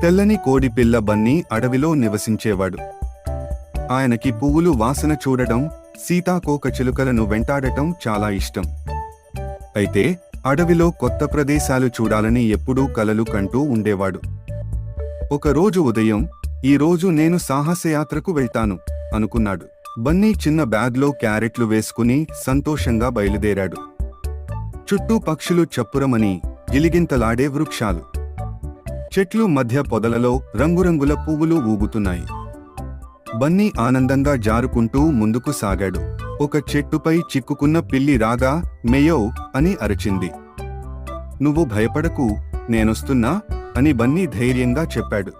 తెల్లని కోడిపిల్ల బన్నీ అడవిలో నివసించేవాడు. ఆయనకి పువ్వులు వాసన చూడటం, సీతాకోకచిలుకలను వెంటాడటం చాలా ఇష్టం. అయితే అడవిలో కొత్త ప్రదేశాలు చూడాలని ఎప్పుడూ కలలు కంటూ ఉండేవాడు. ఒకరోజు ఉదయం, ఈరోజు నేను సాహసయాత్రకు వెళ్తాను అనుకున్నాడు. బన్నీ చిన్న బ్యాగ్లో క్యారెట్లు వేసుకుని సంతోషంగా బయలుదేరాడు. చుట్టూ పక్షులు చప్పురమని గిలిగింతలాడే వృక్షాలు, చెట్లు మధ్య పొదలలో రంగురంగుల పువ్వులు ఊగుతున్నాయి. బన్నీ ఆనందంగా జారుకుంటూ ముందుకు సాగాడు. ఒక చెట్టుపై చిక్కుకున్న పిల్లి రాగా మెయో అని అరిచింది. నువ్వు భయపడకు, నేనొస్తున్నా అని బన్నీ ధైర్యంగా చెప్పాడు.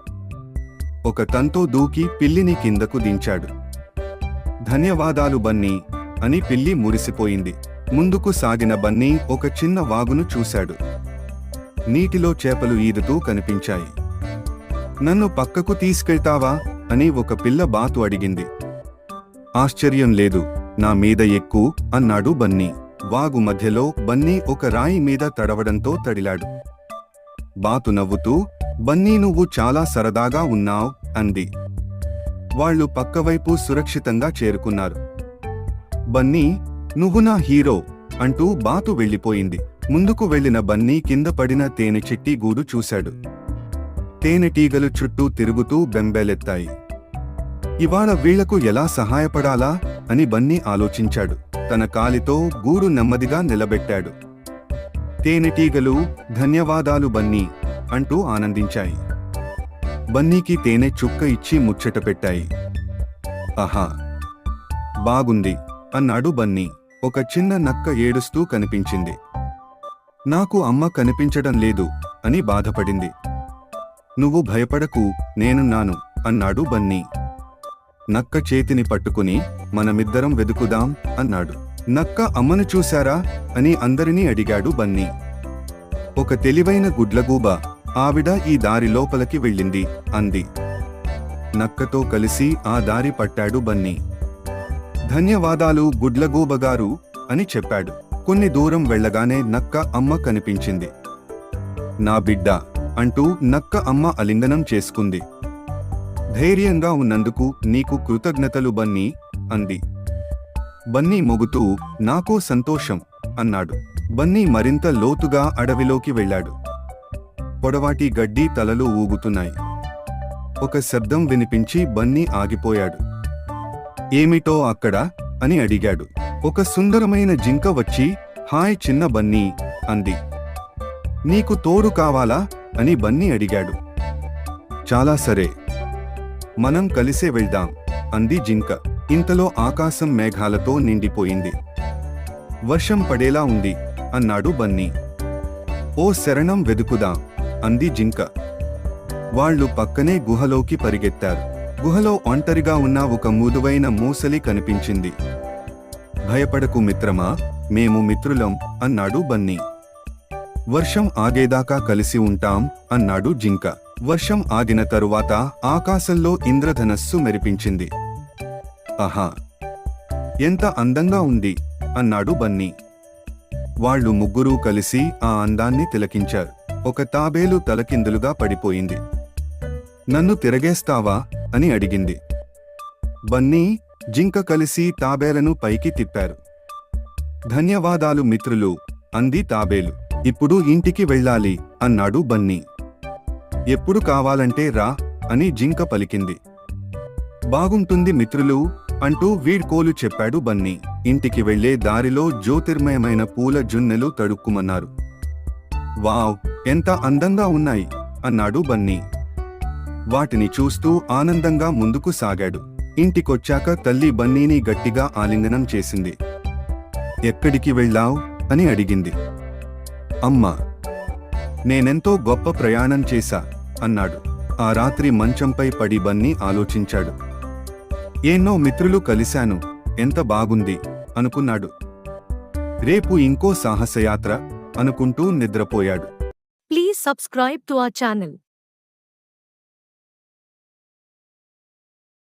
ఒక తంతో దూకి పిల్లిని కిందకు దించాడు. ధన్యవాదాలు బన్నీ అని పిల్లి మురిసిపోయింది. ముందుకు సాగిన బన్నీ ఒక చిన్న వాగును చూశాడు. నీటిలో చేపలు ఈదుతూ కనిపించాయి. నన్ను పక్కకు తీసుకెళ్తావా అని ఒక పిల్ల బాతు అడిగింది. ఆశ్చర్యం లేదు, నా మీద ఎక్కు అన్నాడు బన్నీ. వాగు మధ్యలో బన్నీ ఒక రాయి మీద తడవడంతో తడిలాడు. బాతు నవ్వుతూ, బన్నీ నువ్వు చాలా సరదాగా ఉన్నావ్ అంది. వాళ్లు పక్కవైపు సురక్షితంగా చేరుకున్నారు. బన్నీ, నువ్వు నా హీరో అంటూ బాతు వెళ్ళిపోయింది. ముందుకు వెళ్లిన బన్నీ కింద పడిన తేనె చిట్టి గూడు చూశాడు. తేనెటీగలు చుట్టూ తిరుగుతూ బెంబేలెత్తాయి. ఇవాళ వీళ్లకు ఎలా సహాయపడాలా అని బన్నీ ఆలోచించాడు. తన కాలితో గూడు నెమ్మదిగా నిలబెట్టాడు. తేనెటీగలు ధన్యవాదాలు బన్నీ అంటూ ఆనందించాయి. బన్నీకి తేనె చుక్క ఇచ్చి ముచ్చట పెట్టాయి. ఆహా, బాగుంది అన్నాడు బన్నీ. ఒక చిన్న నక్క ఏడుస్తూ కనిపించింది. నాకు అమ్మ కనిపించడం లేదు అని బాధపడింది. నువ్వు భయపడకు, నేనున్నాను అన్నాడు బన్నీ. నక్క చేతిని పట్టుకుని మనమిద్దరం వెదుకుదాం అన్నాడు. నక్క అమ్మను చూశారా అని అందరినీ అడిగాడు బన్నీ. ఒక తెలివైన గుడ్లగూబ, ఆవిడ ఈ దారి లోపలికి వెళ్ళింది అంది. నక్కతో కలిసి ఆ దారి పట్టాడు బన్నీ. ధన్యవాదాలు గుడ్లగూబగారు అని చెప్పాడు. కొన్ని దూరం వెళ్లగానే నక్క అమ్మ కనిపించింది. నా బిడ్డ అంటూ నక్క అమ్మ ఆలింగనం చేసుకుంది. ధైర్యంగా ఉన్నందుకు నీకు కృతజ్ఞతలు బన్నీ అంది. బన్నీ మొగుతూ నాకో సంతోషం అన్నాడు. బన్నీ మరింత లోతుగా అడవిలోకి వెళ్ళాడు. పొడవాటి గడ్డి తలలు ఊగుతున్నాయి. ఒక శబ్దం వినిపించి బన్నీ ఆగిపోయాడు. ఏమిటో అక్కడ అని అడిగాడు. ఒక సుందరమైన జింక వచ్చి హాయ్ చిన్న బన్నీ అంది. నీకు తోడు కావాలా అని బన్నీ అడిగాడు. చాలా సరే, మనం కలిసే వెళ్దాం అంది జింక. ఇంతలో ఆకాశం మేఘాలతో నిండిపోయింది. వర్షం పడేలా ఉంది అన్నాడు బన్నీ. ఓ శరణం వెదుకుదాం అంది జింక. వాళ్లు పక్కనే గుహలోకి పరిగెత్తారు. గుహలో ఒంటరిగా ఉన్న ఒక మృదువైన మూసలి కనిపించింది. భయపడకు మిత్రమా, మేము మిత్రులం అన్నాడు బన్నీ. వర్షం ఆగేదాకా కలిసి ఉంటాం అన్నాడు జింక. వర్షం ఆగిన తరువాత ఆకాశంలో ఇంద్రధనస్సు మెరిపించింది. ఆహా, ఎంత అందంగా ఉంది అన్నాడు బన్నీ. వాళ్లు ముగ్గురూ కలిసి ఆ అందాన్ని తిలకించారు. ఒక తాబేలు తలకిందులుగా పడిపోయింది. నన్ను తిరగేస్తావా అని అడిగింది. బన్నీ, జింక కలిసి తాబేలను పైకి తిప్పారు. ధన్యవాదాలు మిత్రులు అంది తాబేలు. ఇప్పుడు ఇంటికి వెళ్ళాలి అన్నాడు బన్నీ. ఎప్పుడు కావాలంటే రా అని జింక పలికింది. బాగుంటుంది మిత్రులు అంటూ వీడ్కోలు చెప్పాడు బన్నీ. ఇంటికి వెళ్లే దారిలో జ్యోతిర్మయమైన పూల జున్నెలు తడుక్కుమన్నారు. వావ్, ఎంత అందంగా ఉన్నాయి అన్నాడు బన్నీ. వాటిని చూస్తూ ఆనందంగా ముందుకు సాగాడు. ఇంటికొచ్చాక తల్లి బన్నీని గట్టిగా ఆలింగనం చేసింది. ఎక్కడికి వెళ్ళావ్ అని అడిగింది. అమ్మా, నేనెంతో గొప్ప ప్రయాణం చేశా అన్నాడు. ఆ రాత్రి మంచంపై పడి బన్నీ ఆలోచించాడు. ఎన్నో మిత్రులు కలిశాను, ఎంత బాగుంది అనుకున్నాడు. రేపు ఇంకో సాహసయాత్ర అనుకుంటూ నిద్రపోయాడు. Please subscribe to our channel.